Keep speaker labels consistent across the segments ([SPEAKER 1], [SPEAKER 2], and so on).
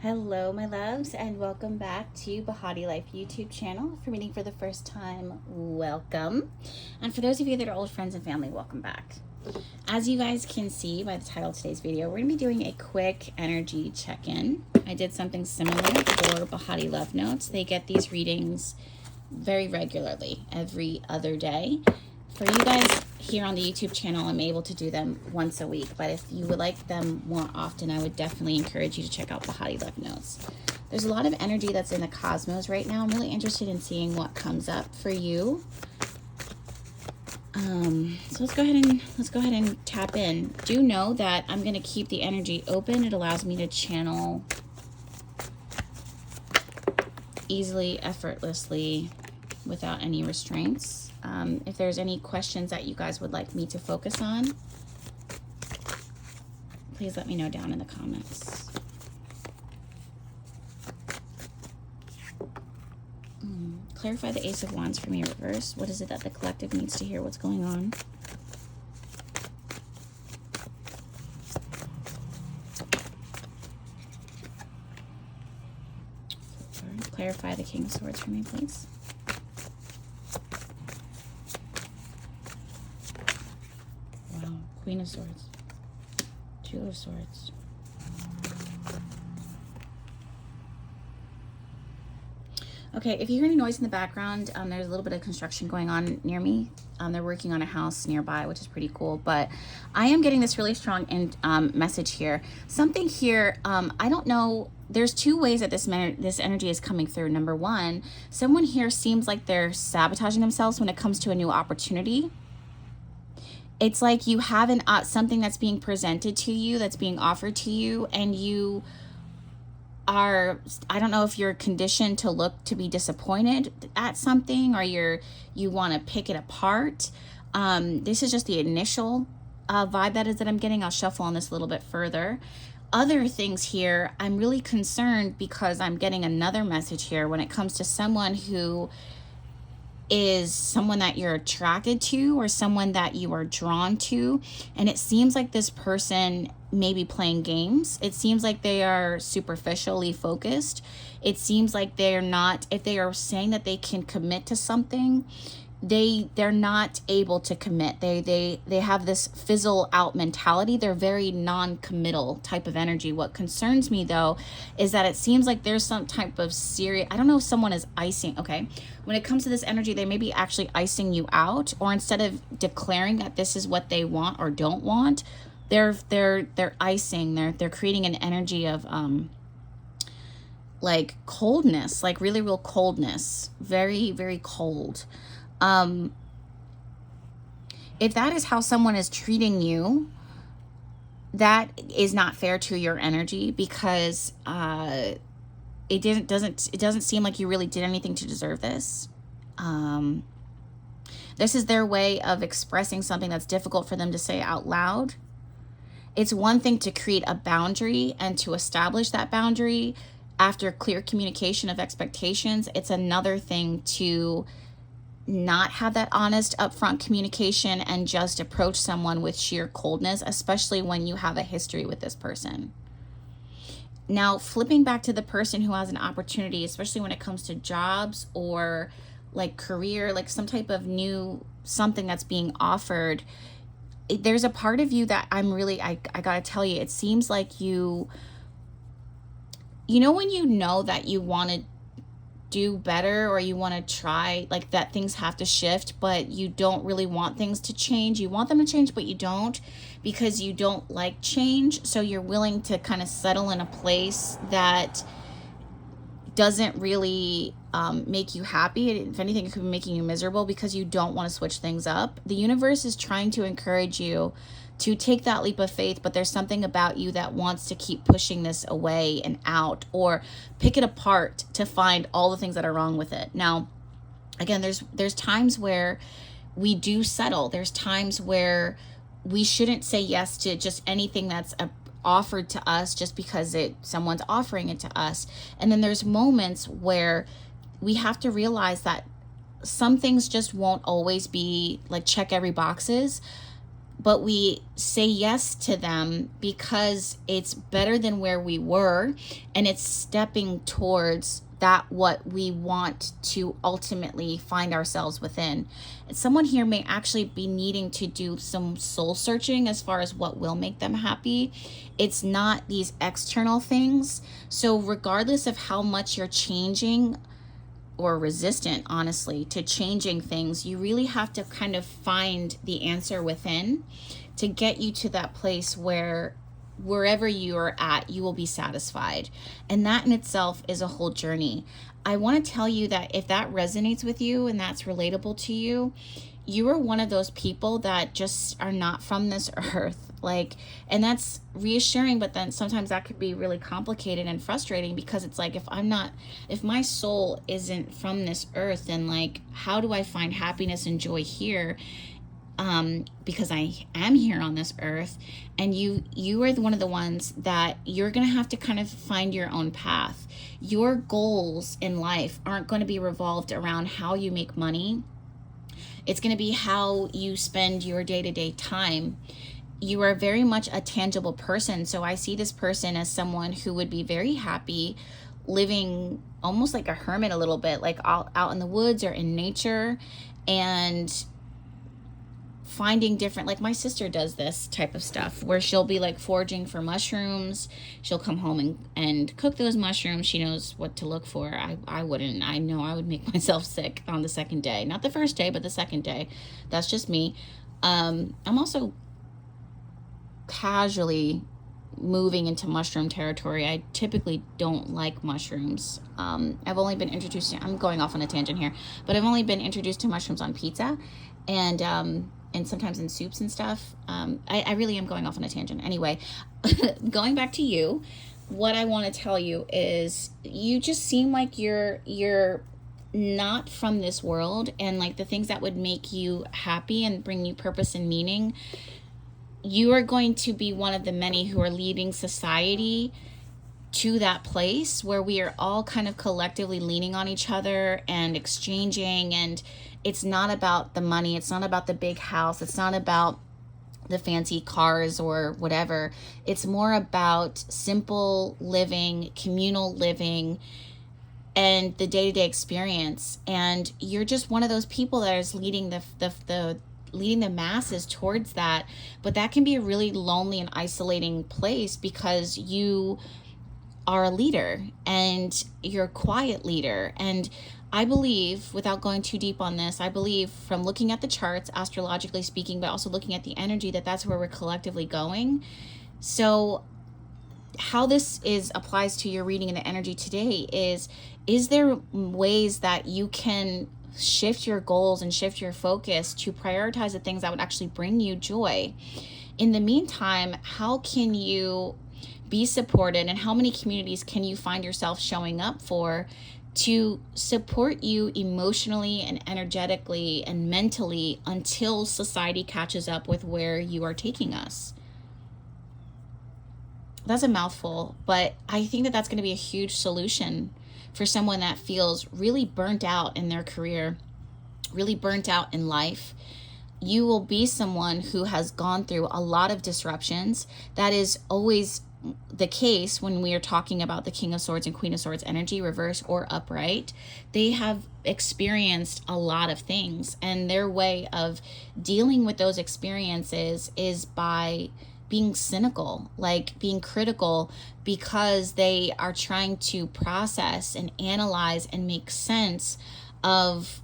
[SPEAKER 1] Hello, my loves, and welcome back to BehatiLife YouTube channel. If you're meeting for the first time, welcome. And for those of you that are old friends and family, welcome back. As you guys can see by the title of today's video, we're going to be doing a quick energy check-in. I did something similar for Behati Love Notes. They get these readings very regularly, every other day. For you guys here on the YouTube channel, I'm able to do them once a week, but if you would like them more often, I would definitely encourage you to check out Behati Love Notes. There's a lot of energy that's in the cosmos right now. I'm really interested in seeing what comes up for you. So let's go ahead and tap in. Do know that I'm going to keep the energy open. It allows me to channel easily, effortlessly, without any restraints. If there's any questions that you guys would like me to focus on, please let me know down in the comments. Clarify the Ace of Wands for me, reverse. What is it that the collective needs to hear? What's going on? Clarify the King of Swords for me, please. Wow. Queen of Swords. Two of Swords. Okay, if you hear any noise in the background, there's a little bit of construction going on near me. They're working on a house nearby, which is pretty cool. But I am getting this really strong message here. Something here, I don't know. There's two ways that this energy is coming through. Number one, someone here seems like they're sabotaging themselves when it comes to a new opportunity. It's like you have something that's being presented to you, that's being offered to you, and you are, I don't know if you're conditioned to look to be disappointed at something, or you want to pick it apart. This is just the initial vibe that I'm getting. I'll shuffle on this a little bit further. Other things here, I'm really concerned because I'm getting another message here when it comes to someone who is someone that you're attracted to or someone that you are drawn to, and it seems like this person may be playing games. It seems like they are superficially focused. It seems like they're not, if they are saying that they can commit to something, they're not able to commit. They have this fizzle out mentality. They're very non-committal type of energy. What concerns me though is that it seems like there's some type of serious, I don't know if someone is icing. Okay, when it comes to this energy, they may be actually icing you out, or instead of declaring that this is what they want or don't want, they're icing. They're creating an energy of like coldness, like really real coldness, very, very cold. If that is how someone is treating you, that is not fair to your energy, because it doesn't seem like you really did anything to deserve this. This is their way of expressing something that's difficult for them to say out loud. It's one thing to create a boundary and to establish that boundary after clear communication of expectations. It's another thing to not have that honest upfront communication and just approach someone with sheer coldness, especially when you have a history with this person. Now, flipping back to the person who has an opportunity, especially when it comes to jobs or like career, like some type of new something that's being offered, there's a part of you that I'm really, I gotta tell you, it seems like you know when you know that you want to do better, or you want to try, like that things have to shift, but you don't really want things to change. You want them to change, but you don't, because you don't like change. So you're willing to kind of settle in a place that doesn't really make you happy. If anything, it could be making you miserable because you don't want to switch things up. The universe is trying to encourage you to take that leap of faith, but there's something about you that wants to keep pushing this away and out, or pick it apart to find all the things that are wrong with it. Now, again, there's times where we do settle. There's times where we shouldn't say yes to just anything that's offered to us just because someone's offering it to us. And then there's moments where we have to realize that some things just won't always be like check every boxes. but we say yes to them because it's better than where we were, and it's stepping towards that what we want to ultimately find ourselves within. And someone here may actually be needing to do some soul searching as far as what will make them happy. It's not these external things. So regardless of how much you're changing or resistant, honestly, to changing things, you really have to kind of find the answer within to get you to that place where wherever you are at, you will be satisfied. And that in itself is a whole journey. I want to tell you that if that resonates with you and that's relatable to you, you are one of those people that just are not from this earth. Like, and that's reassuring, but then sometimes that could be really complicated and frustrating, because it's like, if my soul isn't from this earth, then like, how do I find happiness and joy here? Because I am here on this earth, and you are one of the ones that you're going to have to kind of find your own path. Your goals in life aren't going to be revolved around how you make money. It's going to be how you spend your day-to-day time. You are very much a tangible person. So I see this person as someone who would be very happy living almost like a hermit a little bit, like out in the woods or in nature, and finding different, like my sister does this type of stuff where she'll be like foraging for mushrooms. She'll come home and cook those mushrooms. She knows what to look for. I wouldn't. I know I would make myself sick on the second day. Not the first day, but the second day. That's just me. I'm also casually moving into mushroom territory. I typically don't like mushrooms. I've only been introduced to, I'm going off on a tangent here, but I've only been introduced to mushrooms on pizza and sometimes in soups and stuff. I really am going off on a tangent. Anyway, going back to you, what I want to tell you is you just seem like you're not from this world, and like the things that would make you happy and bring you purpose and meaning, you are going to be one of the many who are leading society to that place where we are all kind of collectively leaning on each other and exchanging. And it's not about the money. It's not about the big house. It's not about the fancy cars or whatever. It's more about simple living, communal living, and the day-to-day experience. And you're just one of those people that is leading leading the masses towards that. But that can be a really lonely and isolating place, because you are a leader and you're a quiet leader. And I believe, without going too deep on this, I believe from looking at the charts, astrologically speaking, but also looking at the energy, that that's where we're collectively going. So how this applies to your reading and the energy today is there ways that you can shift your goals and shift your focus to prioritize the things that would actually bring you joy? In the meantime, how can you be supported, and how many communities can you find yourself showing up for to support you emotionally and energetically and mentally until society catches up with where you are taking us? That's a mouthful, but I think that that's going to be a huge solution for someone that feels really burnt out in their career, really burnt out in life. You will be someone who has gone through a lot of disruptions. That is always the case when we are talking about the King of Swords and Queen of Swords energy, reverse or upright. They have experienced a lot of things, and their way of dealing with those experiences is by being cynical, like being critical, because they are trying to process and analyze and make sense of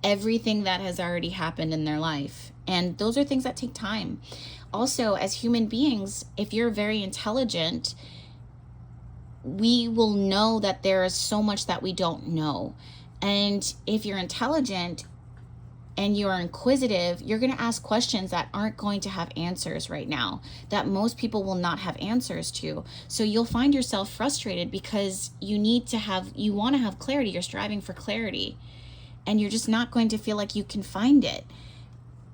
[SPEAKER 1] everything that has already happened in their life. And those are things that take time. Also, as human beings, if you're very intelligent, we will know that there is so much that we don't know. And if you're intelligent and you're inquisitive, you're going to ask questions that aren't going to have answers right now, that most people will not have answers to. So you'll find yourself frustrated because you want to have clarity. You're striving for clarity, and you're just not going to feel like you can find it.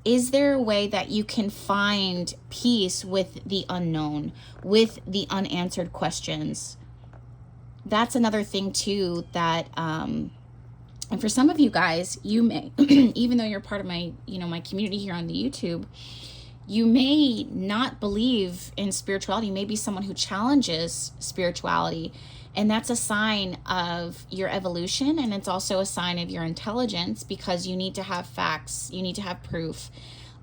[SPEAKER 1] Is there a way that you can find peace with the unknown, with the unanswered questions? That's another thing too that And for some of you guys, you may, even though you're part of my, my community here on the YouTube, you may not believe in spirituality. You may be someone who challenges spirituality. And that's a sign of your evolution. And it's also a sign of your intelligence, because you need to have facts. You need to have proof.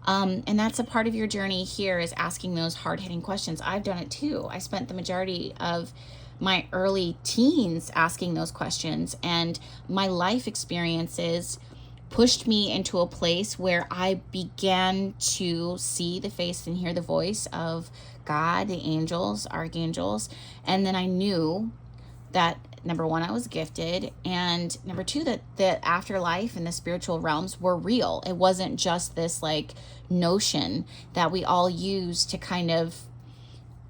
[SPEAKER 1] And that's a part of your journey here, is asking those hard-hitting questions. I've done it too. I spent the majority of my early teens asking those questions, and my life experiences pushed me into a place where I began to see the face and hear the voice of God, the angels, archangels. And then I knew that, number one, I was gifted, and number two, that the afterlife and the spiritual realms were real. It wasn't just this like notion that we all use to kind of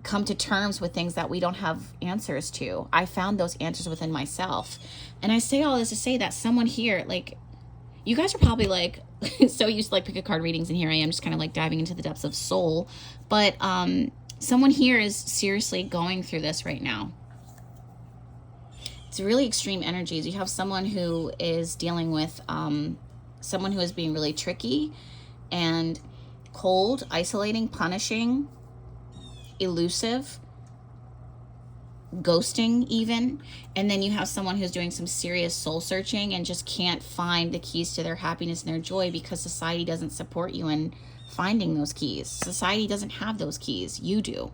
[SPEAKER 1] come to terms with things that we don't have answers to. I found those answers within myself. And I say all this to say that someone here, like, you guys are probably like so used to like pick a card readings, and here I am just kind of like diving into the depths of soul. But someone here is seriously going through this right now. It's really extreme energies. You have someone who is dealing with someone who is being really tricky and cold, isolating, punishing, elusive, ghosting even. And then you have someone who's doing some serious soul searching and just can't find the keys to their happiness and their joy, because society doesn't support you in finding those keys. Society doesn't have those keys. You do.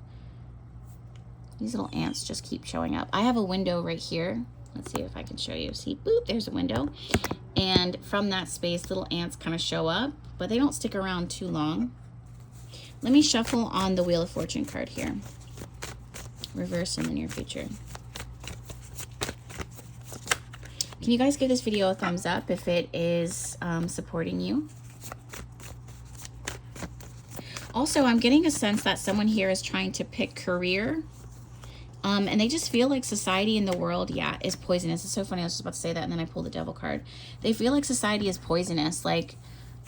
[SPEAKER 1] These little ants just keep showing up. I have a window right here. Let's see if I can show you. See, boop, there's a window. And from that space, little ants kind of show up, but they don't stick around too long. Let me shuffle on the Wheel of Fortune card here. Reverse in the near future. Can you guys give this video a thumbs up if it is supporting you? Also, I'm getting a sense that someone here is trying to pick career. And they just feel like society in the world, is poisonous. It's so funny. I was just about to say that, and then I pulled the Devil card. They feel like society is poisonous. Like,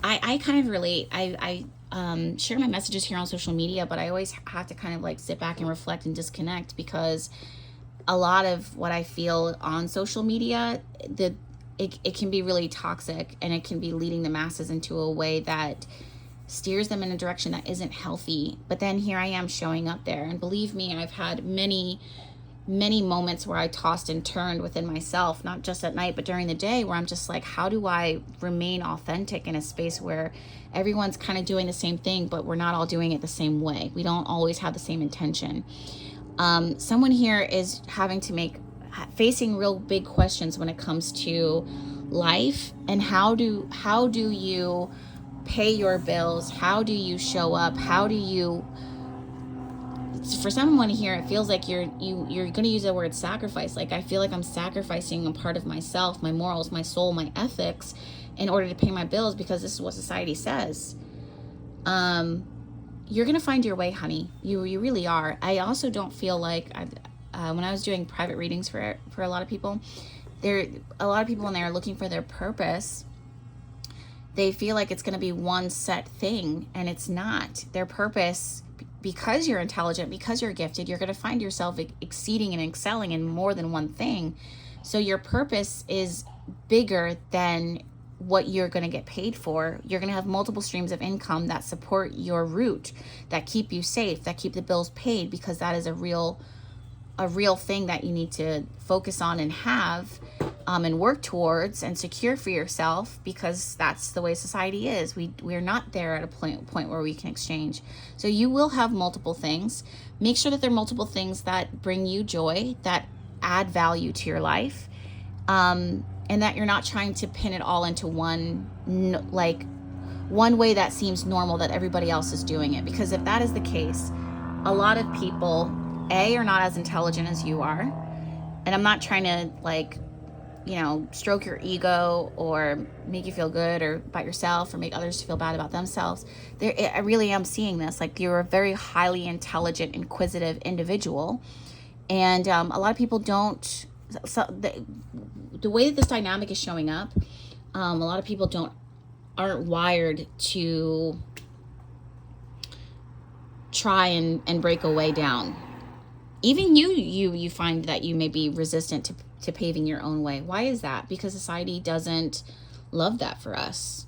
[SPEAKER 1] I kind of relate. I share my messages here on social media, but I always have to kind of like sit back and reflect and disconnect, because a lot of what I feel on social media, it can be really toxic, and it can be leading the masses into a way that steers them in a direction that isn't healthy. But then here I am showing up there, and believe me, I've had many moments where I tossed and turned within myself, not just at night but during the day, where I'm just like, how do I remain authentic in a space where everyone's kind of doing the same thing, but we're not all doing it the same way. We don't always have the same intention. Someone here is having to facing real big questions when it comes to life, and how do you pay your bills? How do you show up? How do you, for someone here, it feels like you're going to use the word sacrifice. Like, I feel like I'm sacrificing a part of myself, my morals, my soul, my ethics, in order to pay my bills, because this is what society says. You're going to find your way, honey. You really are. I also don't feel like when I was doing private readings for a lot of people, when they're looking for their purpose, they feel like it's going to be one set thing, and it's not. Their purpose, because you're intelligent, because you're gifted, you're going to find yourself exceeding and excelling in more than one thing. So your purpose is bigger than what you're going to get paid for. You're going to have multiple streams of income that support your route, that keep you safe, that keep the bills paid, because that is a real thing that you need to focus on and have and work towards and secure for yourself, because that's the way society is. We're not there at a point where we can exchange. So you will have multiple things. Make sure that there are multiple things that bring you joy, that add value to your life, and that you're not trying to pin it all into one way that seems normal, that everybody else is doing it. Because if that is the case, a lot of people are not as intelligent as you are. And I'm not trying to stroke your ego or make you feel good or about yourself or make others feel bad about themselves. I really am seeing this. Like, you're a very highly intelligent, inquisitive individual. And a lot of people don't, the way that this dynamic is showing up, a lot of people aren't wired to try and break a way down. Even you find that you may be resistant to paving your own way. Why is that? Because society doesn't love that for us.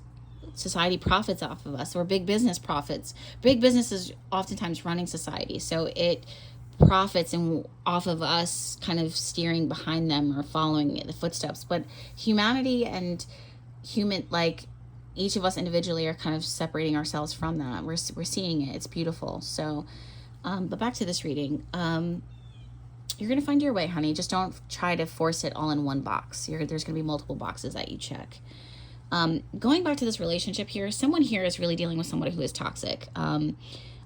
[SPEAKER 1] Society profits off of us. We're big business profits. Big business is oftentimes running society, so it profits and off of us kind of steering behind them or following the footsteps. But humanity and human, like each of us individually, are kind of separating ourselves from that. We're seeing it. It's beautiful. So but back to this reading. You're going to find your way, honey. Just don't try to force it all in one box. There's going to be multiple boxes that you check. Going back to this relationship here, someone here is really dealing with someone who is toxic. I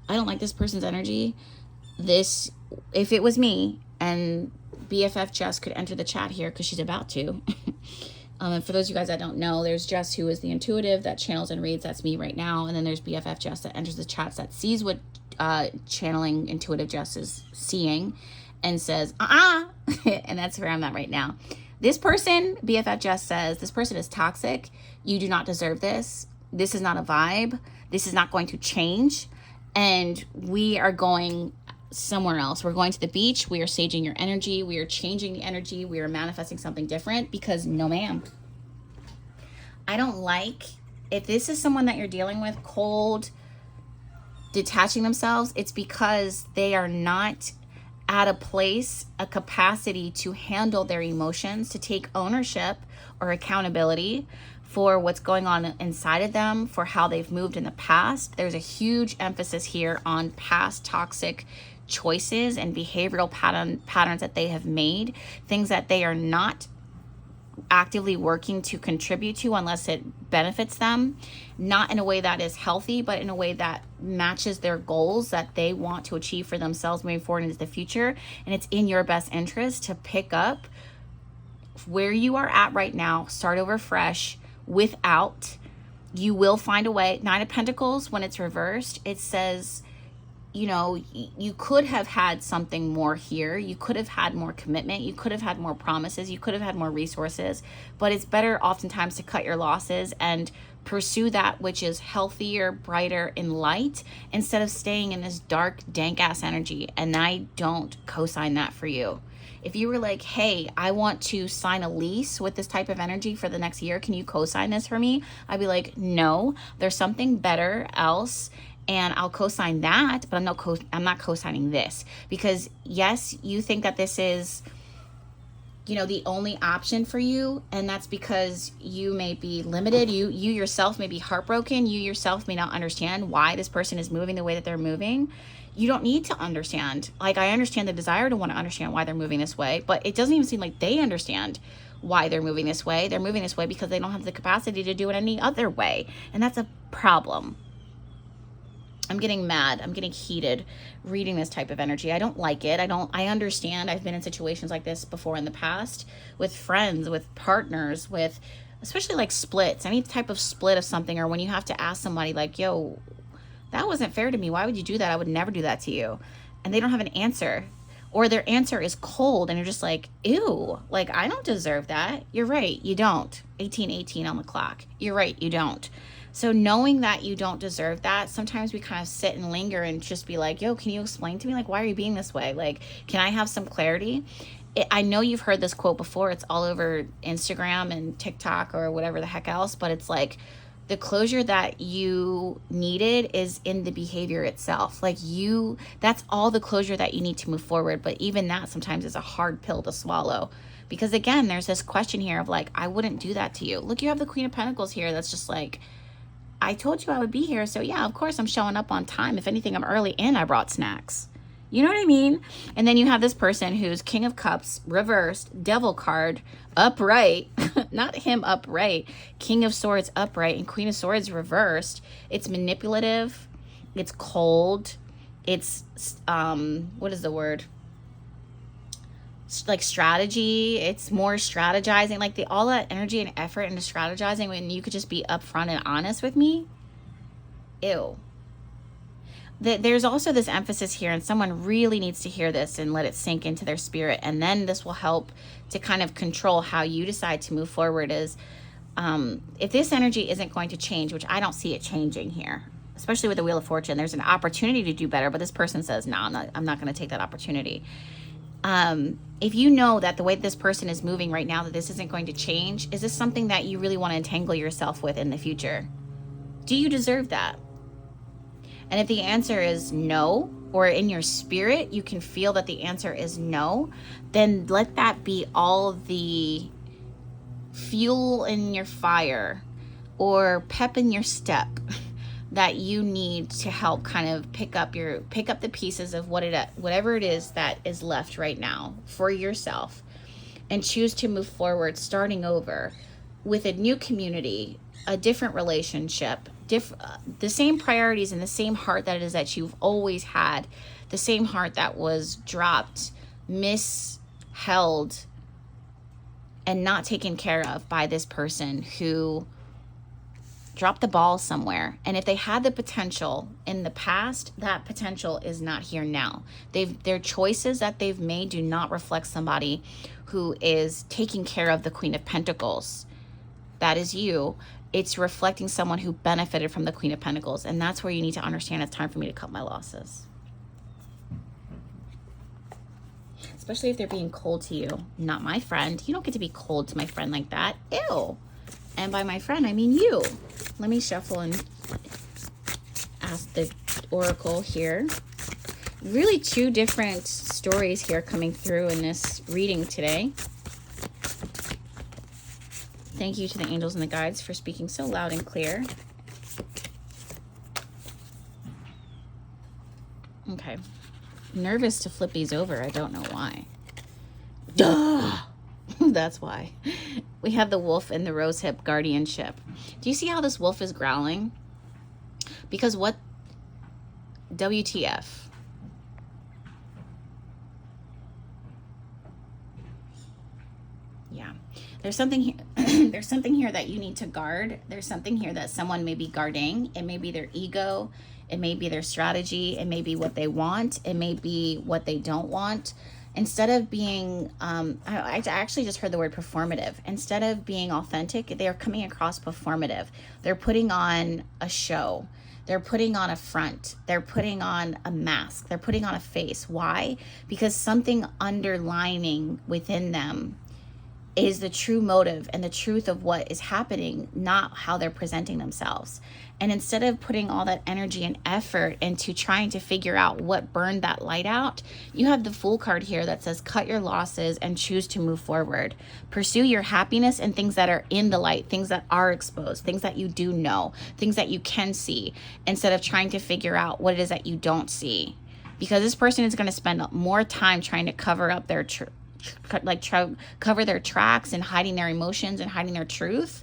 [SPEAKER 1] don't like this person's energy. If it was me, and BFF Jess could enter the chat here because she's about to. And for those of you guys that don't know, there's Jess, who is the intuitive that channels and reads. That's me right now. And then there's BFF Jess that enters the chats, that sees what channeling intuitive Jess is seeing and says, and that's where I'm at right now. This person, BFF Jess says, this person is toxic. You do not deserve this. This is not a vibe. This is not going to change. And we are going somewhere else. We're going to the beach. We are saging your energy. We are changing the energy. We are manifesting something different because no, ma'am. I don't like, if this is someone that you're dealing with, cold, detaching themselves, it's because they are not at a place, a capacity to handle their emotions, to take ownership or accountability for what's going on inside of them, for how they've moved in the past. There's a huge emphasis here on past toxic choices and behavioral patterns that they have made, things that they are not actively working to contribute to unless it benefits them, not in a way that is healthy, but in a way that matches their goals that they want to achieve for themselves moving forward into the future. And it's in your best interest to pick up where you are at right now, start over fresh. Without, you will find a way. Nine of Pentacles, when it's reversed, it says, you know, you could have had something more here. You could have had more commitment. You could have had more promises. You could have had more resources. But it's better oftentimes to cut your losses and pursue that which is healthier, brighter, and light, instead of staying in this dark, dank-ass energy. And I don't co-sign that for you. If you were like, hey, I want to sign a lease with this type of energy for the next year, can you co-sign this for me? I'd be like, no, there's something better else. And I'll co-sign that, but I'm not co-signing this, because yes, you think that this is, you know, the only option for you, and that's because you may be limited. You yourself may be heartbroken. You yourself may not understand why this person is moving the way that they're moving. You don't need to understand. Like, I understand the desire to want to understand why they're moving this way, but it doesn't even seem like they understand why they're moving this way. They're moving this way because they don't have the capacity to do it any other way, and that's a problem. I'm getting mad. I'm getting heated reading this type of energy. I don't like it. I understand. I've been in situations like this before in the past with friends, with partners, with especially like splits, any type of split of something, or when you have to ask somebody like, yo, that wasn't fair to me. Why would you do that? I would never do that to you. And they don't have an answer, or their answer is cold, and you're just like, ew, like, I don't deserve that. You're right. You don't. 18:18 on the clock. You're right. You don't. So knowing that you don't deserve that, sometimes we kind of sit and linger and just be like, yo, can you explain to me, like, why are you being this way? Like, can I have some clarity? I know you've heard this quote before. It's all over Instagram and TikTok or whatever the heck else, but it's like, the closure that you needed is in the behavior itself. Like, that's all the closure that you need to move forward. But even that sometimes is a hard pill to swallow. Because again, there's this question here of like, I wouldn't do that to you. Look, you have the Queen of Pentacles here. That's just like, I told you I would be here, so yeah, of course I'm showing up on time. If anything, I'm early and I brought snacks. You know what I mean? And then you have this person who's King of Cups, reversed, Devil card, upright, not him upright, King of Swords upright, and Queen of Swords reversed. It's manipulative, it's cold, it's, what is the word? Like strategy. It's more strategizing, like all that energy and effort into strategizing when you could just be upfront and honest with me. Ew. There's also this emphasis here, and someone really needs to hear this and let it sink into their spirit, and then this will help to kind of control how you decide to move forward. Is if this energy isn't going to change, which I don't see it changing here, especially with the Wheel of Fortune, there's an opportunity to do better, but this person says, no, I'm not going to take that opportunity. If you know that the way this person is moving right now, that this isn't going to change, is this something that you really want to entangle yourself with in the future? Do you deserve that? And if the answer is no, or in your spirit you can feel that the answer is no, then let that be all the fuel in your fire or pep in your step that you need to help kind of pick up the pieces of whatever it is that is left right now for yourself, and choose to move forward, starting over with a new community, a different relationship, the same priorities and the same heart that it is that you've always had, the same heart that was dropped, misheld, and not taken care of by this person who dropped the ball somewhere. And if they had the potential in the past, that potential is not here now. Their choices that they've made do not reflect somebody who is taking care of the Queen of Pentacles. That is you. It's reflecting someone who benefited from the Queen of Pentacles. And that's where you need to understand it's time for me to cut my losses. Especially if they're being cold to you. Not my friend. You don't get to be cold to my friend like that. Ew. And by my friend, I mean you. Let me shuffle and ask the oracle here. Really two different stories here coming through in this reading today. Thank you to the angels and the guides for speaking so loud and clear. Okay. Nervous to flip these over. I don't know why. Duh! That's why. We have the wolf and the rosehip guardianship. Do you see how this wolf is growling? Because what? WTF? Yeah. There's something here. There's something here that you need to guard. There's something here that someone may be guarding. It may be their ego. It may be their strategy. It may be what they want. It may be what they don't want. Instead of being, I actually just heard the word performative. Instead of being authentic, they're coming across performative. They're putting on a show. They're putting on a front. They're putting on a mask. They're putting on a face. Why? Because something underlining within them is the true motive and the truth of what is happening, not how they're presenting themselves. And instead of putting all that energy and effort into trying to figure out what burned that light out, you have the Fool card here that says cut your losses and choose to move forward. Pursue your happiness and things that are in the light, things that are exposed, things that you do know, things that you can see, instead of trying to figure out what it is that you don't see. Because this person is going to spend more time trying to cover up their cover their tracks and hiding their emotions and hiding their truth.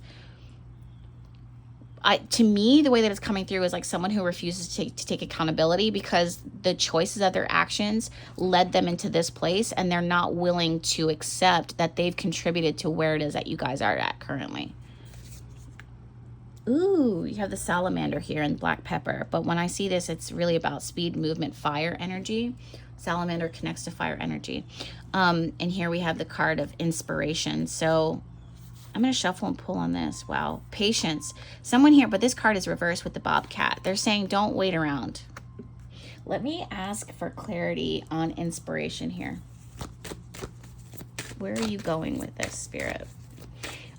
[SPEAKER 1] To me, the way that it's coming through is like someone who refuses to take accountability because the choices of their actions led them into this place, and they're not willing to accept that they've contributed to where it is that you guys are at currently. Ooh, you have the salamander here and black pepper. But when I see this, it's really about speed, movement, fire energy. Salamander connects to fire energy. And here we have the card of inspiration. So I'm going to shuffle and pull on this. Wow. Patience. Someone here, but this card is reversed with the bobcat. They're saying don't wait around. Let me ask for clarity on inspiration here. Where are you going with this, Spirit?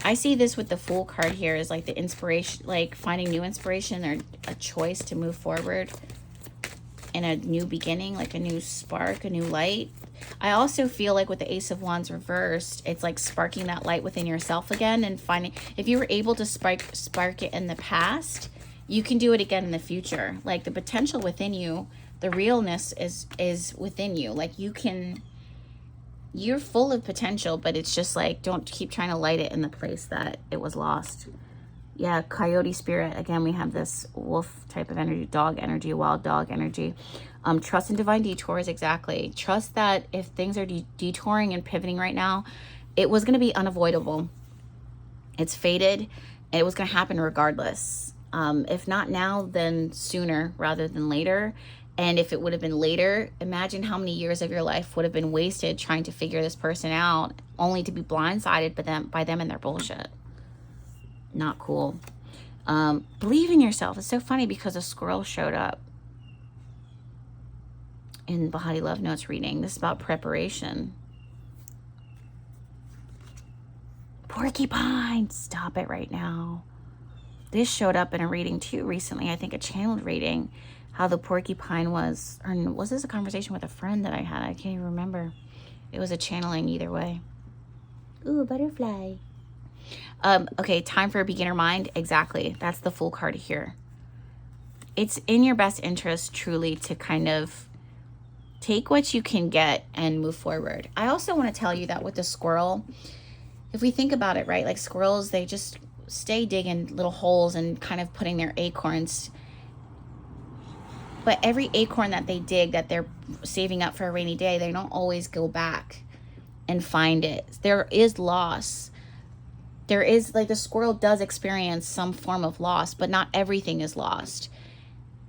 [SPEAKER 1] I see this with the Fool card here as like the inspiration, like finding new inspiration or a choice to move forward in a new beginning, like a new spark, a new light. I also feel like with the Ace of Wands reversed, it's like sparking that light within yourself again and finding, if you were able to spark it in the past, you can do it again in the future. Like the potential within you, the realness is within you. Like you're full of potential, but it's just like, don't keep trying to light it in the place that it was lost. Yeah, coyote spirit. Again, we have this wolf type of energy, dog energy, wild dog energy. Trust in divine detours, exactly. Trust that if things are detouring and pivoting right now, it was going to be unavoidable. It's fated. It was going to happen regardless. If not now, then sooner rather than later. And if it would have been later, imagine how many years of your life would have been wasted trying to figure this person out, only to be blindsided by them and their bullshit. Not cool. Believe in yourself. It's so funny because a squirrel showed up. in Bahati Love Notes reading. This is about preparation. Porcupine, stop it right now. This showed up in a reading too recently. I think a channeled reading, how the porcupine was, or was this a conversation with a friend that I had? I can't even remember. It was a channeling either way. Ooh, butterfly. Okay, time for a beginner mind. Exactly. That's the Fool card here. It's in your best interest truly to kind of take what you can get and move forward. I also want to tell you that with the squirrel, if we think about it, right, like squirrels, they just stay digging little holes and kind of putting their acorns. But every acorn that they dig, that they're saving up for a rainy day, they don't always go back and find it. There is loss. There is, like, the squirrel does experience some form of loss, but not everything is lost.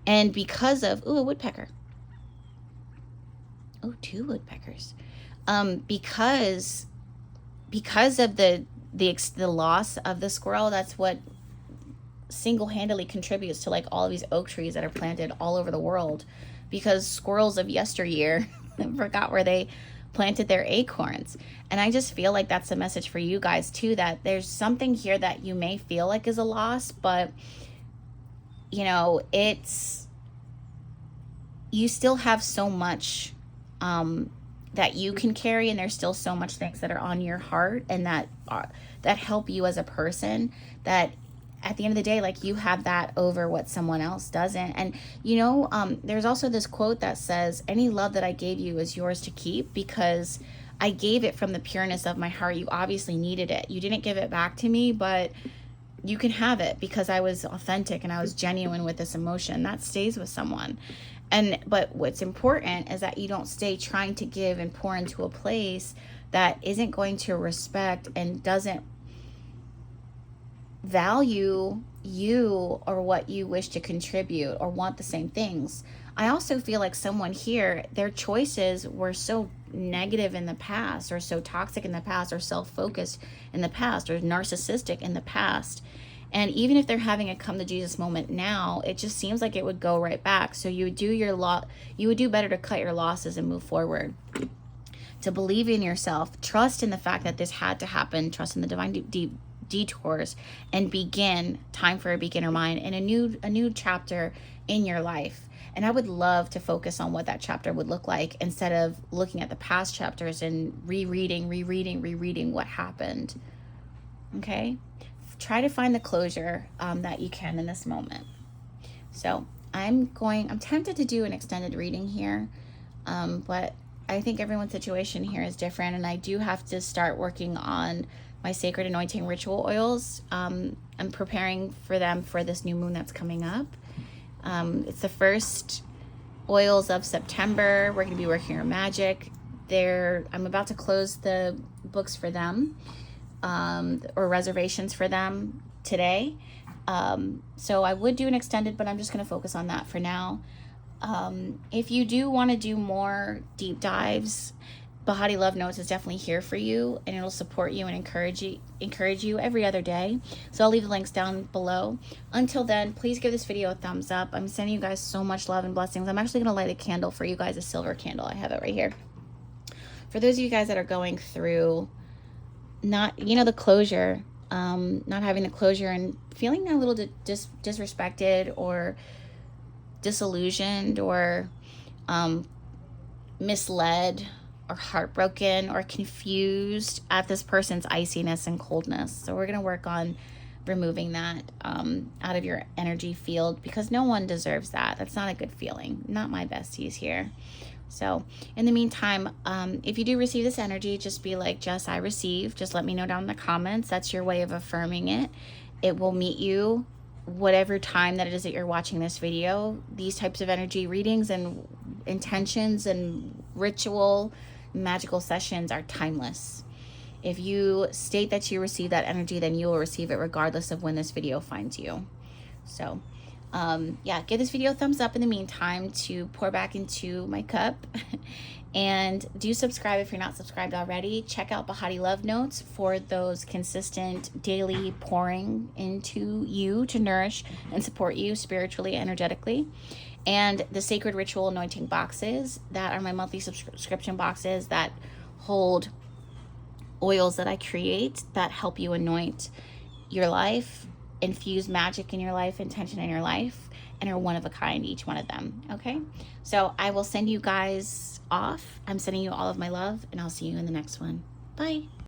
[SPEAKER 1] And because of, ooh, a woodpecker. Oh, 2 woodpeckers. Because of the loss of the squirrel, that's what single-handedly contributes to, like, all of these oak trees that are planted all over the world, because squirrels of yesteryear forgot where they planted their acorns. And I just feel like that's a message for you guys too, that there's something here that you may feel like is a loss, but you know, you still have so much that you can carry, and there's still so much things that are on your heart and that help you as a person, that at the end of the day, like, you have that over what someone else doesn't. And you know, there's also this quote that says, any love that I gave you is yours to keep, because I gave it from the pureness of my heart. You obviously needed it. You didn't give it back to me, but you can have it because I was authentic and I was genuine with this emotion. That stays with someone. But what's important is that you don't stay trying to give and pour into a place that isn't going to respect and doesn't value you or what you wish to contribute or want the same things. I also feel like someone here, their choices were so negative in the past, or so toxic in the past, or self-focused in the past, or narcissistic in the past. And even if they're having a come to Jesus moment now, it just seems like it would go right back. So you would do better to cut your losses and move forward. To believe in yourself, trust in the fact that this had to happen, trust in the divine detours, and begin. Time for a beginner mind and a new chapter in your life. And I would love to focus on what that chapter would look like, instead of looking at the past chapters and rereading what happened. Okay, try to find the closure that you can in this moment. So I'm tempted to do an extended reading here, but I think everyone's situation here is different, and I do have to start working on my sacred anointing ritual oils. I'm preparing for them for this new moon that's coming up. It's the first oils of September. We're going to be working on magic. I'm about to close the books for them, or reservations for them today. So I would do an extended, but I'm just going to focus on that for now. If you do want to do more deep dives, Behati Love Notes is definitely here for you, and it'll support you and encourage you every other day. So I'll leave the links down below. Until then, please give this video a thumbs up. I'm sending you guys so much love and blessings. I'm actually going to light a candle for you guys, a silver candle. I have it right here. For those of you guys that are going through the closure, not having the closure and feeling a little disrespected or disillusioned or misled or heartbroken or confused at this person's iciness and coldness. So we're going to work on removing that out of your energy field, because no one deserves that. That's not a good feeling. Not my besties here. So in the meantime, if you do receive this energy, just be like, Jess, I receive. Just let me know down in the comments. That's your way of affirming it. It will meet you whatever time that it is that you're watching this video. These types of energy readings and intentions and ritual magical sessions are timeless. If you state that you receive that energy, then you will receive it regardless of when this video finds you. So yeah, give this video a thumbs up in the meantime to pour back into my cup. And do subscribe if you're not subscribed already. Check out Behati Love Notes for those consistent daily pouring into you to nourish and support you spiritually, energetically. and the sacred ritual anointing boxes that are my monthly subscription boxes that hold oils that I create that help you anoint your life, infuse magic in your life, intention in your life, and are one of a kind, each one of them. Okay, so I will send you guys off. I'm sending you all of my love, and I'll see you in the next one. Bye.